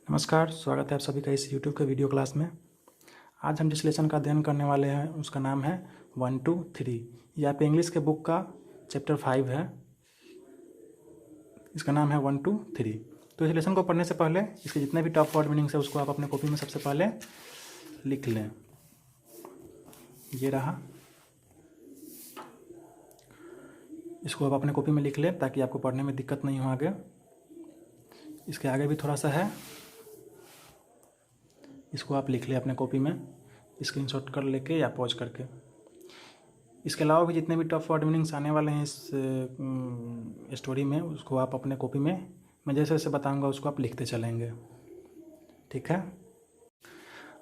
नमस्कार, स्वागत है आप सभी का इस यूट्यूब के वीडियो क्लास में। आज हम जिस लेसन का अध्ययन करने वाले हैं उसका नाम है 1 2 3। ये आप इंग्लिश के बुक का चैप्टर 5 है। इसका नाम है 1 2 3। तो इस लेसन को पढ़ने से पहले इसके जितने भी टॉप वर्ड मीनिंग्स है उसको आप अपने कॉपी में सबसे पहले लिख लें। ये रहा, इसको आप अपने कॉपी में लिख लें ताकि आपको पढ़ने में दिक्कत नहीं हो आगे। इसके आगे भी थोड़ा सा है, इसको आप लिख लें अपने कॉपी में, स्क्रीनशॉट कर लेके या पॉज करके। इसके अलावा भी जितने भी टॉप वर्ड मीनिंग्स आने वाले हैं इस स्टोरी में उसको आप अपने कॉपी में मैं जैसे जैसे बताऊंगा उसको आप लिखते चलेंगे, ठीक है।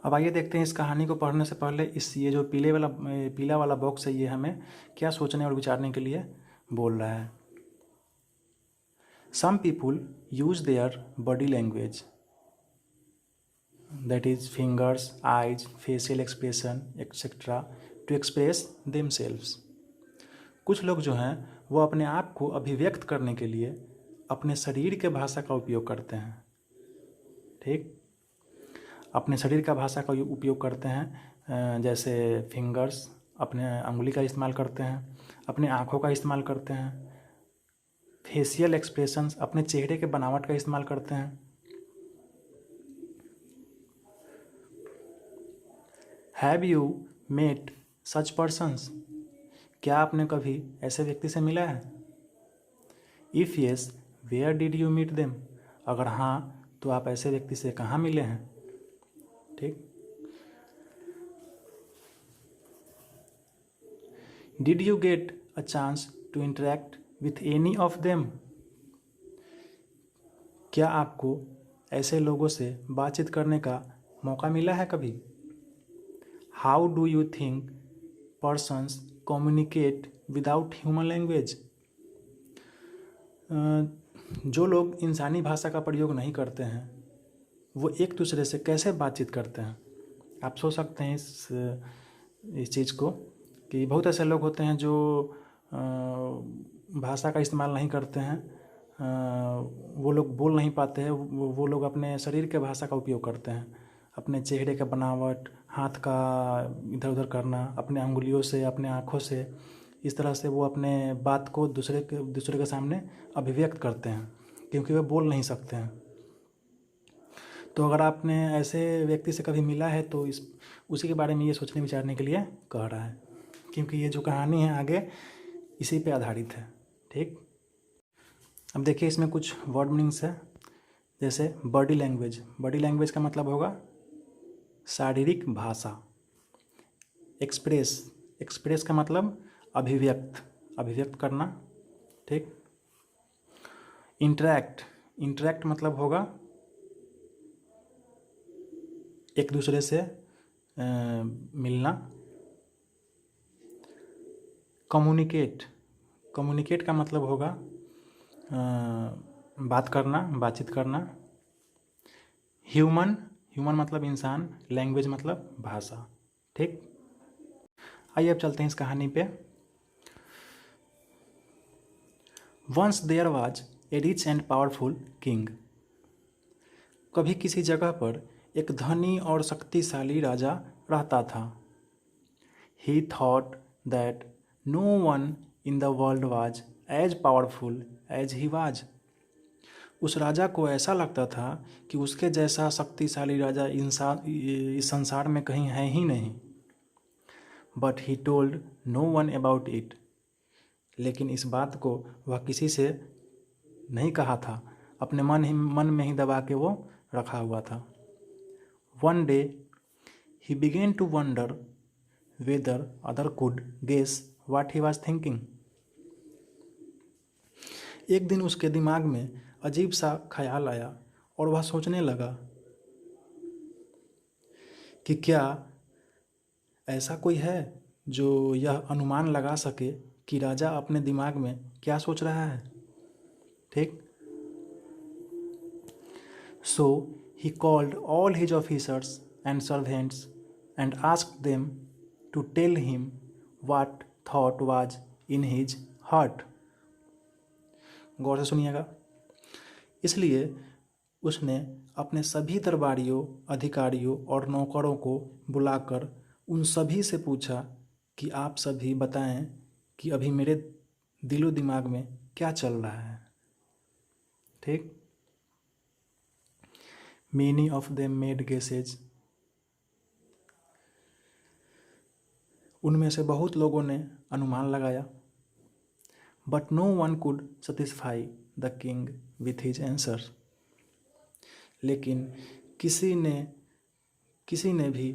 अब आइए देखते हैं इस कहानी को पढ़ने से पहले ये जो पीला वाला बॉक्स है ये हमें क्या सोचने और विचारने के लिए बोल रहा है। Some people use their body language, that is fingers, eyes, facial expression etc. to express themselves। कुछ लोग जो हैं वो अपने आप को अभिव्यक्त करने के लिए अपने शरीर के भाषा का उपयोग करते हैं, ठीक। अपने शरीर का भाषा का उपयोग करते हैं, जैसे फिंगर्स अपने अंगुली का इस्तेमाल करते हैं, अपने आँखों का इस्तेमाल करते हैं, फेशियल एक्सप्रेशंस अपने चेहरे के बनावट का इस्तेमाल करते हैं। Have you met such persons, क्या आपने कभी ऐसे व्यक्ति से मिला है। If yes where did you meet them, अगर हाँ तो आप ऐसे व्यक्ति से कहाँ मिले हैं, ठीक। Did you get a chance to interact with any of them, क्या आपको ऐसे लोगों से बातचीत करने का मौका मिला है कभी। How do you think persons communicate without human language, जो लोग इंसानी भाषा का प्रयोग नहीं करते हैं वो एक दूसरे से कैसे बातचीत करते हैं। आप सोच सकते हैं इस चीज़ को कि बहुत ऐसे लोग होते हैं जो भाषा का इस्तेमाल नहीं करते हैं, वो लोग बोल नहीं पाते हैं, वो लोग अपने शरीर के भाषा का उपयोग करते हैं, अपने चेहरे का बनावट, हाथ का इधर उधर करना, अपने अंगुलियों से, अपने आँखों से, इस तरह से वो अपने बात को दूसरे के सामने अभिव्यक्त करते हैं क्योंकि वे बोल नहीं सकते हैं। तो अगर आपने ऐसे व्यक्ति से कभी मिला है तो उसी के बारे में ये सोचने विचारने के लिए कह रहा है, क्योंकि ये जो कहानी है आगे इसी पे आधारित है, ठीक। अब देखिए इसमें कुछ वर्ड मीनिंग्स है, जैसे बॉडी लैंग्वेज। बॉडी लैंग्वेज का मतलब होगा शारीरिक भाषा। एक्सप्रेस का मतलब अभिव्यक्त करना, ठीक। इंटरैक्ट मतलब होगा एक दूसरे से मिलना। कम्युनिकेट का मतलब होगा बातचीत करना। ह्यूमन मतलब इंसान, लैंग्वेज मतलब भाषा, ठीक। आइए अब चलते हैं इस कहानी पे। Once there was a rich and powerful king, कभी किसी जगह पर एक धनी और शक्तिशाली राजा रहता था। He thought that no one in the world was as powerful as he was, उस राजा को ऐसा लगता था कि उसके जैसा शक्तिशाली राजा इस संसार में कहीं है ही नहीं। But he told no one about it, लेकिन इस बात को वह किसी से नहीं कहा था, अपने मन में ही दबा के वो रखा हुआ था। One day he began to wonder whether other could guess what he was thinking, एक दिन उसके दिमाग में अजीब सा ख्याल आया और वह सोचने लगा कि क्या ऐसा कोई है जो यह अनुमान लगा सके कि राजा अपने दिमाग में क्या सोच रहा है, ठीक। So he called all his officers and servants and asked them to tell him what thought was in his heart. गौर से सुनिएगा। इसलिए उसने अपने सभी दरबारियों, अधिकारियों और नौकरों को बुलाकर उन सभी से पूछा कि आप सभी बताएं कि अभी मेरे दिलो दिमाग में क्या चल रहा है। ठीक। Many of them made guesses, उनमें से बहुत लोगों ने अनुमान लगाया। But no one could satisfy the king with his answer, लेकिन किसी ने भी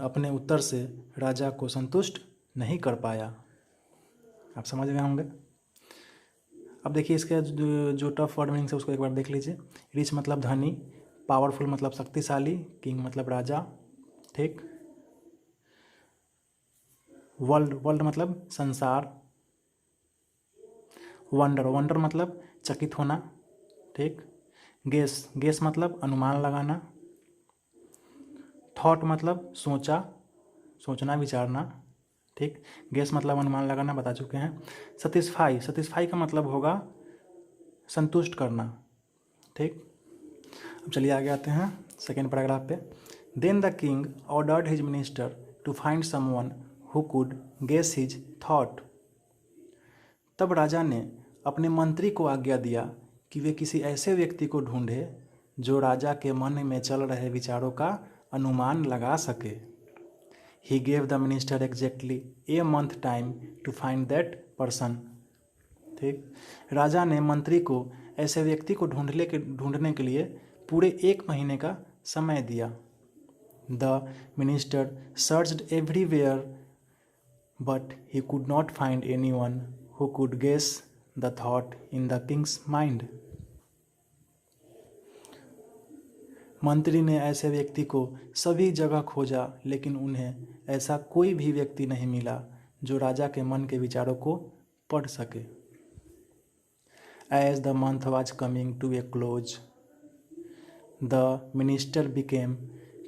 अपने उत्तर से राजा को संतुष्ट नहीं कर पाया। आप समझ गए होंगे। अब देखिए इसके जो टफ वर्ड मीनिंग है उसको एक बार देख लीजिए। रिच मतलब धनी, पावरफुल मतलब शक्तिशाली, किंग मतलब राजा। ठीक। वर्ल्ड मतलब संसार। वंडर मतलब चकित होना। ठीक। गेस मतलब अनुमान लगाना। थॉट मतलब सोचना विचारना। ठीक। गेस मतलब अनुमान लगाना, बता चुके हैं। सटिस्फाई का मतलब होगा संतुष्ट करना। ठीक। अब चलिए आगे आते हैं सेकेंड पैराग्राफ पे। Then the king ordered his minister to find someone who could guess his thought, तब राजा ने अपने मंत्री को आज्ञा दिया कि वे किसी ऐसे व्यक्ति को ढूंढे जो राजा के मन में चल रहे विचारों का अनुमान लगा सके। He gave the minister exactly a month time to find that person. ठीक। राजा ने मंत्री को ऐसे व्यक्ति को ढूंढने के लिए पूरे 1 महीने का समय दिया। The minister searched everywhere but he could not find anyone who could guess the thought in the king's mind. मंत्री ने ऐसे व्यक्ति को सभी जगह खोजा, लेकिन उन्हें ऐसा कोई भी व्यक्ति नहीं मिला जो राजा के मन के विचारों को पढ़ सके। As the month was coming to a close, the minister became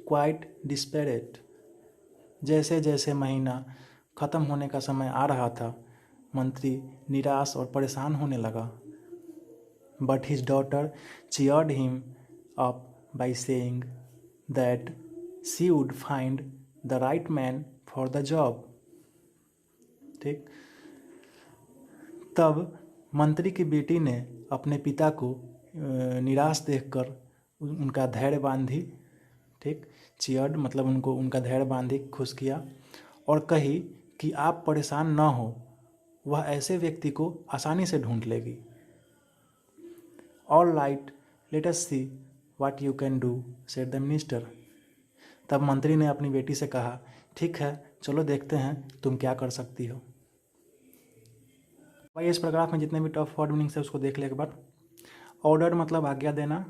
quite desperate. जैसे जैसे महीना ख़त्म होने का समय आ रहा था, मंत्री निराश और परेशान होने लगा। But his daughter cheered him up by saying that she would find the right man for the job. ठीक। तब मंत्री की बेटी ने अपने पिता को निराश देखकर उनका धैर्य बांधी। ठीक। चियर्ड मतलब उनका धैर्य बांधी, खुश किया और कही कि आप परेशान न हो, वह ऐसे व्यक्ति को आसानी से ढूंढ लेगी। All right, let us see what you can do, said the minister. तब मंत्री ने अपनी बेटी से कहा, ठीक है, चलो देखते हैं तुम क्या कर सकती हो। भाई इस पैराग्राफ में जितने भी टफ वर्ड मीनिंग्स है उसको देख ले एक बार। ऑर्डर मतलब आज्ञा देना,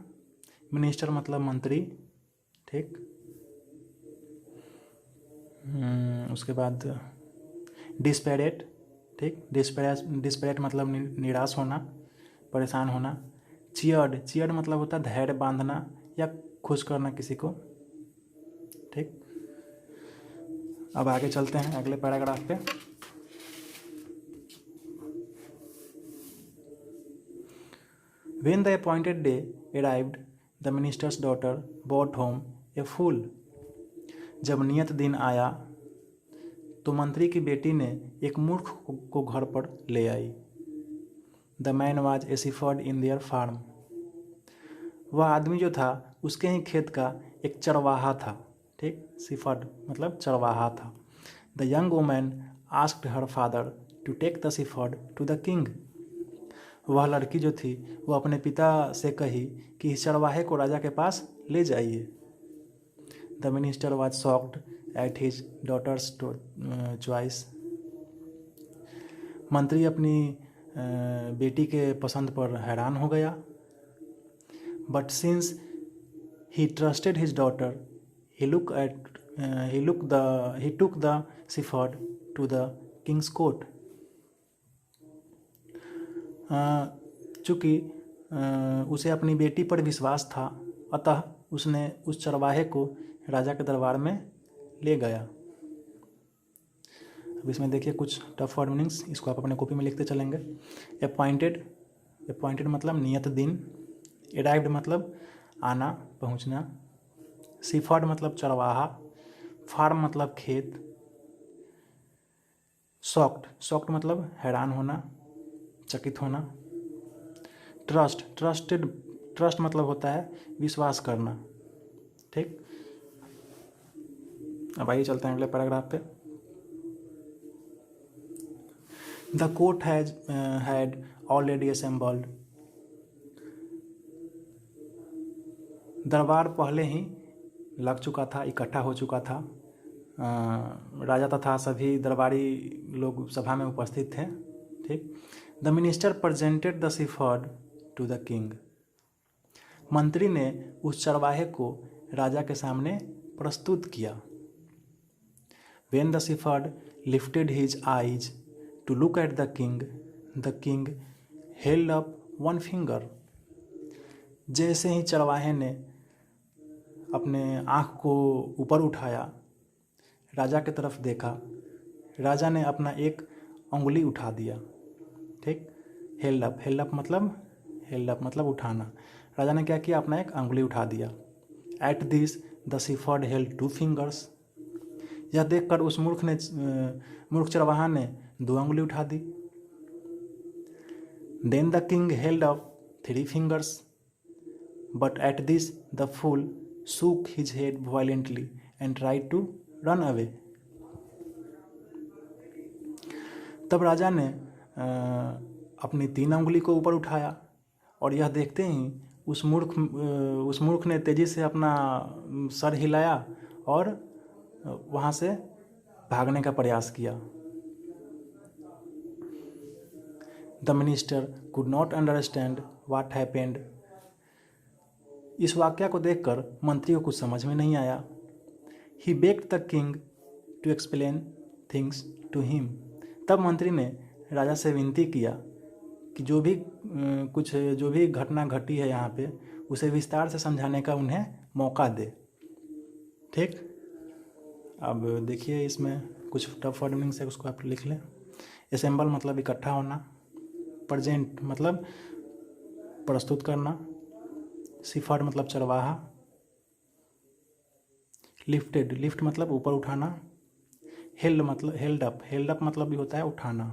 मिनिस्टर मतलब मंत्री। ठीक। उसके बाद डिस्पेरेट। ठीक। डिस्पेरेट मतलब निराश होना, परेशान होना। चियर्ड मतलब होता है धैर्य बांधना या खुश करना किसी को। ठीक। अब आगे चलते हैं अगले पैराग्राफ पे। When the appointed day arrived, the minister's daughter brought home a fool. जब नियत दिन आया तो मंत्री की बेटी ने एक मूर्ख को घर पर ले आई। The man was a shepherd in their farm. वह आदमी जो था उसके ही खेत का एक चरवाहा था। ठीक। shepherd मतलब चरवाहा था। The young woman asked her father to take the shepherd to the king. वह लड़की जो थी वो अपने पिता से कही कि इस चरवाहे को राजा के पास ले जाइए। The minister was shocked at his daughter's choice. मंत्री अपनी बेटी के पसंद पर हैरान हो गया। But since he trusted his daughter he took the shepherd to the king's court. चूँकि उसे अपनी बेटी पर विश्वास था, अतः उसने उस चरवाहे को राजा के दरबार में ले गया। अब इसमें देखिए कुछ टफ वर्ड मीनिंग्स, इसको आप अपने कॉपी में लिखते चलेंगे। अपॉइंटेड मतलब नियत दिन। अराइव्ड मतलब आना पहुंचना। शिफर्ड मतलब चरवाहा, फार्म मतलब खेत। शॉक्ड मतलब हैरान होना, चकित होना। ट्रस्ट मतलब होता है विश्वास करना। ठीक, अब आइए चलते हैं अगले पैराग्राफ पे। The court had already assembled. दरबार पहले ही लग चुका था, इकट्ठा हो चुका था। राजा तथा सभी दरबारी लोग सभा में उपस्थित थे। ठीक, the minister presented the shepherd to the king. मंत्री ने उस चरवाहे को राजा के सामने प्रस्तुत किया। When the shepherd lifted his eyes to look at the king held up one finger. जैसे ही चरवाहे ने अपने आँख को ऊपर उठाया, राजा की तरफ देखा, राजा ने अपना एक उंगली उठा दिया। ठीक, हेल्ड अप मतलब उठाना। राजा ने क्या किया, अपना एक उंगली उठा दिया। Eight this the shepherd held two fingers. यह देखकर उस मूर्ख चरवाहा ने 2 उंगली उठा दी। Then the king held up 3 fingers, but at this the fool shook his head violently and tried to run away. तब राजा ने अपनी 3 उंगली को ऊपर उठाया और यह देखते ही उस मूर्ख ने तेजी से अपना सर हिलाया और वहाँ से भागने का प्रयास किया। The minister could not understand what happened. इस वाक्य को देखकर मंत्री को कुछ समझ में नहीं आया। He begged the king to explain things to him. तब मंत्री ने राजा से विनती किया कि जो भी घटना घटी है यहाँ पे, उसे विस्तार से समझाने का उन्हें मौका दे। ठीक, अब देखिए इसमें कुछ टफ वर्ड मीनिंग्स है, उसको आप लिख लें। असेंबल मतलब इकट्ठा होना, प्रेजेंट मतलब प्रस्तुत करना, शिफर्ड मतलब चरवाहा, लिफ्ट मतलब ऊपर उठाना, हेल्ड अप मतलब भी होता है उठाना।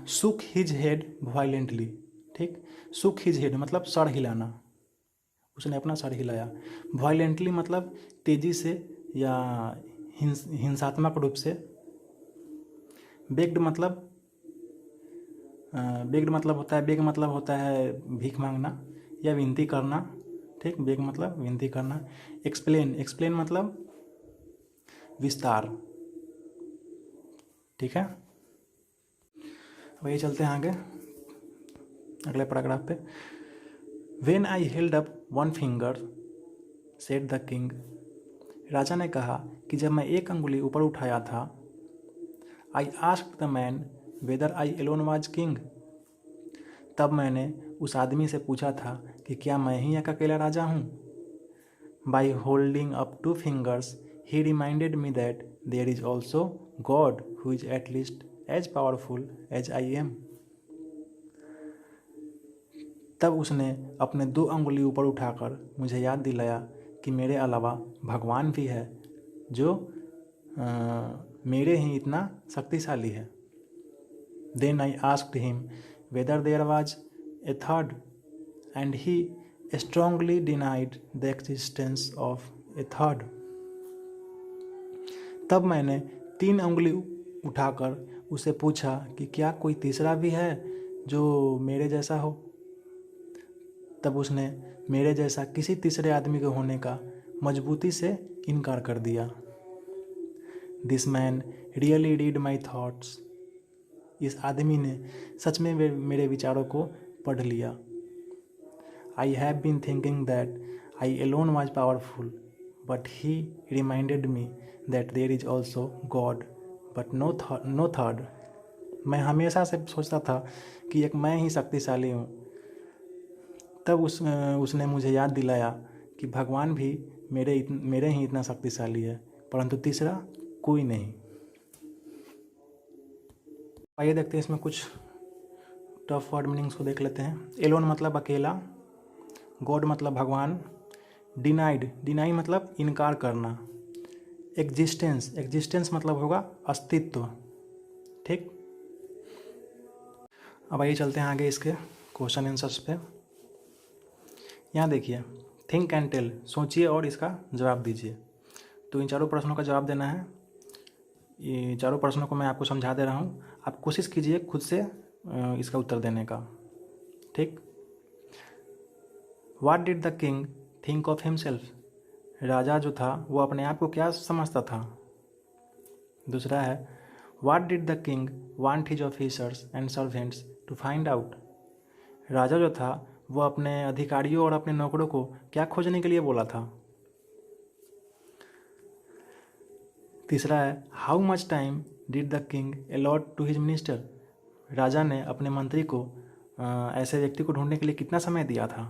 Shook his head violently. ठीक, शुक हिज हेड मतलब सर हिलाना, उसने अपना सर हिलाया। वायलेंटली मतलब तेजी से या हिंसात्मक रूप से। बेग्ड मतलब होता है भीख मांगना या विनती करना। ठीक, बेग मतलब विनती करना। एक्सप्लेन मतलब विस्तार। ठीक है, वही चलते हैं आगे अगले पैराग्राफ पे। When I held up one finger, said the king. राजा ने कहा कि जब मैं एक अंगुली ऊपर उठाया था, I asked the man whether I alone was king. तब मैंने उस आदमी से पूछा था कि क्या मैं ही एक अकेला राजा हूँ। By holding up 2 fingers, he reminded me that there is also God who is at least as powerful as I am. तब उसने अपने 2 अंगुली ऊपर उठाकर मुझे याद दिलाया कि मेरे अलावा भगवान भी है जो मेरे ही इतना शक्तिशाली है। Then I asked him whether there was a third, and he strongly denied the existence of a third. तब मैंने 3 उंगली उठाकर उसे पूछा कि क्या कोई तीसरा भी है जो मेरे जैसा हो। तब उसने मेरे जैसा किसी तीसरे आदमी के होने का मजबूती से इनकार कर दिया। This man really read my thoughts. इस आदमी ने सच में मेरे विचारों को पढ़ लिया। I have been thinking that I alone was powerful, but he reminded me that there is also God but no third. मैं हमेशा से सोचता था कि एक मैं ही शक्तिशाली हूँ। तब उसने मुझे याद दिलाया कि भगवान भी मेरे ही इतना शक्तिशाली है, परंतु तीसरा कोई नहीं। आइए देखते हैं इसमें कुछ टफ वर्ड मीनिंग्स को देख लेते हैं। एलोन मतलब अकेला, गॉड मतलब भगवान, डिनाई मतलब इनकार करना, एग्जिस्टेंस मतलब होगा अस्तित्व। ठीक, अब आइए चलते हैं आगे इसके क्वेश्चन आंसर्स पे। यहाँ देखिए, थिंक एंड टेल, सोचिए और इसका जवाब दीजिए। तो इन चारों प्रश्नों का जवाब देना है। ये चारों प्रश्नों को मैं आपको समझा दे रहा हूँ, आप कोशिश कीजिए खुद से इसका उत्तर देने का। ठीक, what did the king think of himself, राजा जो था वो अपने आप को क्या समझता था। दूसरा है, what did the king want his officers and servants to find out, राजा जो था वो अपने अधिकारियों और अपने नौकरों को क्या खोजने के लिए बोला था। तीसरा है, how much time did the king allot to his minister, राजा ने अपने मंत्री को ऐसे व्यक्ति को ढूंढने के लिए कितना समय दिया था।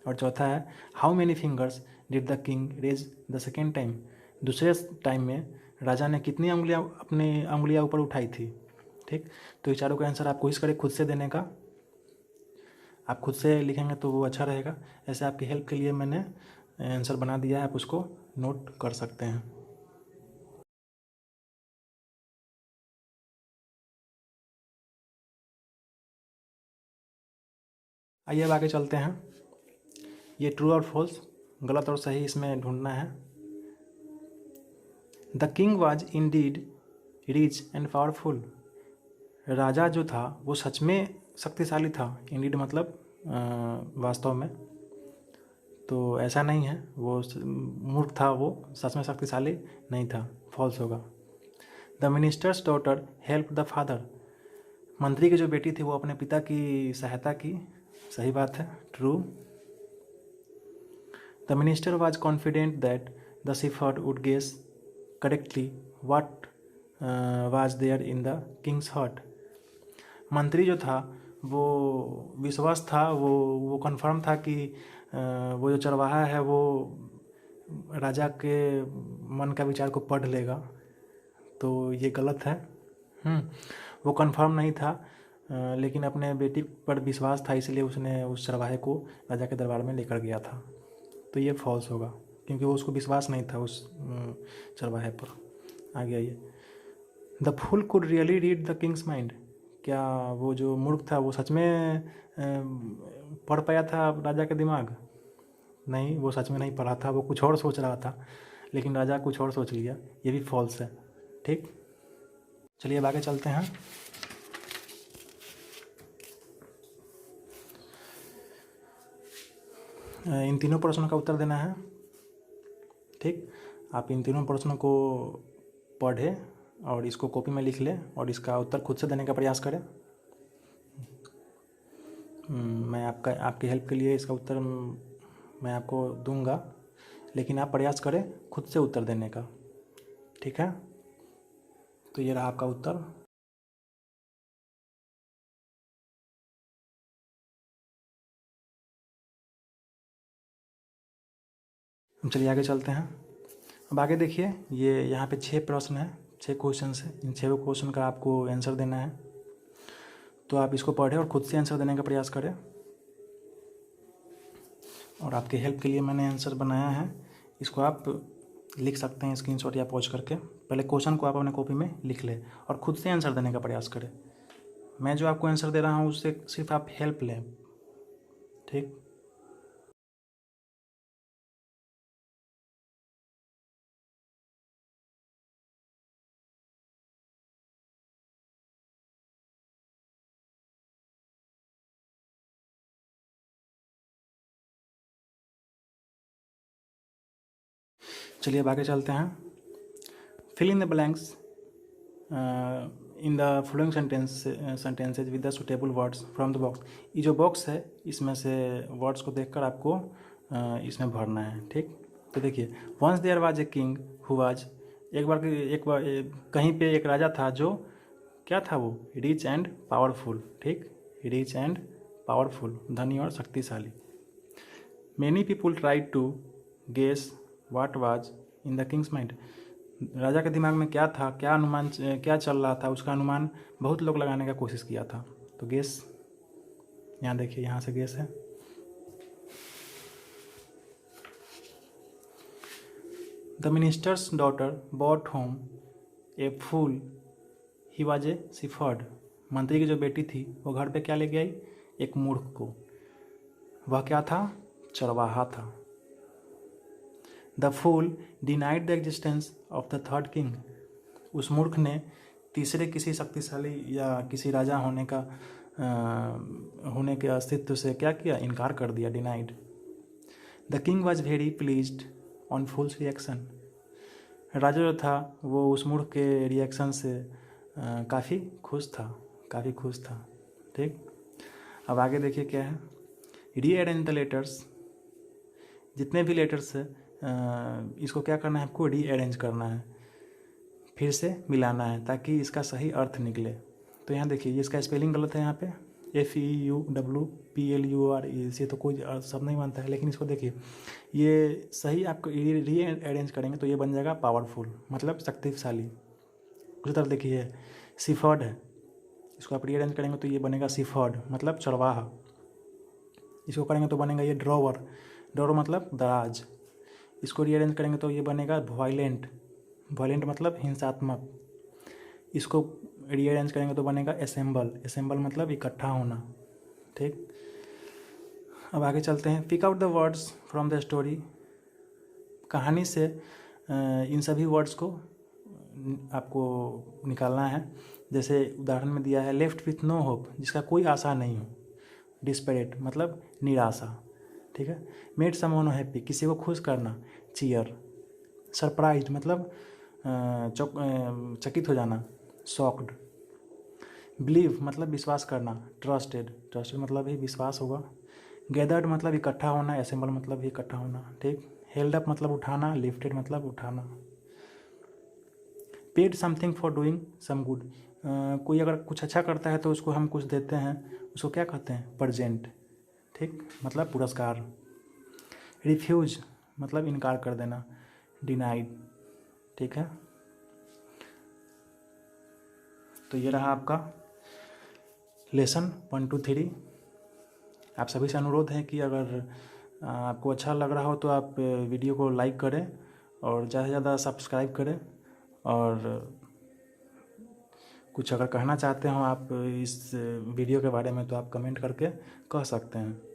और चौथा है, how many fingers did the king raise the second time, दूसरे टाइम में राजा ने कितनी उंगलियां ऊपर उठाई थी। ठीक, तो ये चारों का आंसर आप कोशिश करें खुद से देने का। आप खुद से लिखेंगे तो वो अच्छा रहेगा। ऐसे आपकी हेल्प के लिए मैंने आंसर बना दिया है, आप उसको नोट कर सकते हैं। आइए अब आगे चलते हैं। ये ट्रू और फॉल्स, गलत और सही इसमें ढूंढना है। The king was indeed rich and powerful, राजा जो था वो सच में शक्तिशाली था। इंडीड मतलब वास्तव में, तो ऐसा नहीं है, वो मूर्ख था, वो सच में शक्तिशाली नहीं था, फॉल्स होगा। The minister's daughter help the father, मंत्री की जो बेटी थी वो अपने पिता की सहायता की, सही बात है, true. The minister was confident that the shepherd would guess correctly what was there in the king's heart, मंत्री जो था वो विश्वास था, वो कन्फर्म था कि वो जो चरवाहा है वो राजा के मन का विचार को पढ़ लेगा, तो ये गलत है। वो कन्फर्म नहीं था, लेकिन अपने बेटी पर विश्वास था, इसलिए उसने उस चरवाहे को राजा के दरबार में लेकर गया था, तो ये फॉल्स होगा, क्योंकि वो उसको विश्वास नहीं था उस चरवाहे पर। आगे आइए, the fool could really read the king's mind, क्या वो जो मूर्ख था वो सच में पढ़ पाया था राजा के दिमाग। नहीं, वो सच में नहीं पढ़ा था, वो कुछ और सोच रहा था, लेकिन राजा कुछ और सोच लिया, ये भी फॉल्स है। ठीक, चलिए अब आगे चलते हैं। इन तीनों प्रश्नों का उत्तर देना है। ठीक, आप इन तीनों प्रश्नों को पढ़ें और इसको कॉपी में लिख लें और इसका उत्तर खुद से देने का प्रयास करें। मैं आपकी हेल्प के लिए इसका उत्तर मैं आपको दूंगा, लेकिन आप प्रयास करें खुद से उत्तर देने का। ठीक है, तो ये रहा आपका उत्तर। चलिए आगे चलते हैं। अब आगे देखिए, ये यहाँ पे 6 प्रश्न हैं, 6 क्वेश्चन है। इन 6 क्वेश्चन का आपको आंसर देना है, तो आप इसको पढ़ें और खुद से आंसर देने का प्रयास करें। और आपके हेल्प के लिए मैंने आंसर बनाया है, इसको आप लिख सकते हैं स्क्रीनशॉट या पॉज करके। पहले क्वेश्चन को आप अपने कॉपी में लिख लें और खुद से आंसर देने का प्रयास करें। मैं जो आपको आंसर दे रहा हूँ उससे सिर्फ आप हेल्प लें। ठीक, चलिए अब आगे चलते हैं। Fill in the blanks in the following sentences with the suitable words from the box, ये जो बॉक्स है इसमें से वर्ड्स को देखकर आपको इसमें भरना है। ठीक, तो देखिए, once there was a king who was, एक बार कहीं पे एक राजा था जो क्या था, वो रिच एंड पावरफुल। ठीक, रिच एंड पावरफुल, धनी और शक्तिशाली। Many people tried to guess what was in the king's mind, राजा के दिमाग में क्या था, क्या चल रहा था, उसका अनुमान बहुत लोग लगाने का कोशिश किया था। तो गेस यहाँ देखिए, यहाँ से गेस है। The minister's daughter brought home a fool, he was a shepherd. मंत्री की जो बेटी थी वो घर पे क्या लेके आई? एक मूर्ख को। वह क्या था? चरवाहा था। The fool denied the existence of the third king. उस मूर्ख ने तीसरे किसी शक्तिशाली या किसी राजा होने के अस्तित्व से क्या किया? इनकार कर दिया, denied. The king was very pleased on fool's reaction. राजा जो था वो उस मूर्ख के रिएक्शन से काफ़ी खुश था। ठीक, अब आगे देखिए क्या है। Rearrange the letters. जितने भी लेटर्स है इसको क्या करना है? आपको रीअरेंज करना है, फिर से मिलाना है ताकि इसका सही अर्थ निकले। तो यहाँ देखिए, इसका स्पेलिंग गलत है। यहाँ पे FEUWPLUR, इसे तो कोई शब्द नहीं बनता है, लेकिन इसको देखिए, ये सही आपको रीअरेंज करेंगे तो ये बन जाएगा पावरफुल, मतलब शक्तिशाली। उसी तरह देखिए, सिफर्ड है, इसको आप रीअरेंज करेंगे तो ये बनेगा सिफर्ड, मतलब चरवाहा। इसको करेंगे तो बनेगा ये ड्रॉवर मतलब दराज। इसको रीअरेंज करेंगे तो ये बनेगा वायलेंट मतलब हिंसात्मक। इसको रीअरेंज करेंगे तो बनेगा असेंबल मतलब इकट्ठा होना। ठीक, अब आगे चलते हैं। Pick out the words from the story. कहानी से इन सभी वर्ड्स को आपको निकालना है। जैसे उदाहरण में दिया है, लेफ्ट विथ नो होप, जिसका कोई आशा नहीं हो। डिस्परेट मतलब निराशा। ठीक है। मेड समवन हैप्पी, किसी को खुश करना। चीयर। सरप्राइज्ड मतलब चकित हो जाना। शॉक्ड। बिलीव मतलब विश्वास करना। ट्रस्टेड मतलब ही विश्वास होगा। गैदर्ड मतलब इकट्ठा होना। असेंबल मतलब भी इकट्ठा होना। ठीक। हेल्ड अप मतलब उठाना। लिफ्टेड मतलब उठाना। Paid something for doing some good, कोई अगर कुछ अच्छा करता है तो उसको हम कुछ देते हैं, उसको क्या कहते हैं? प्रेजेंट। ठीक, मतलब पुरस्कार। रिफ्यूज मतलब इनकार कर देना। डिनाइड। ठीक है, तो ये रहा आपका लेसन 1 2 3। आप सभी से अनुरोध है कि अगर आपको अच्छा लग रहा हो तो आप वीडियो को लाइक करें और ज़्यादा से ज़्यादा सब्सक्राइब करें। और कुछ अगर कहना चाहते हो आप इस वीडियो के बारे में तो आप कमेंट करके कह सकते हैं।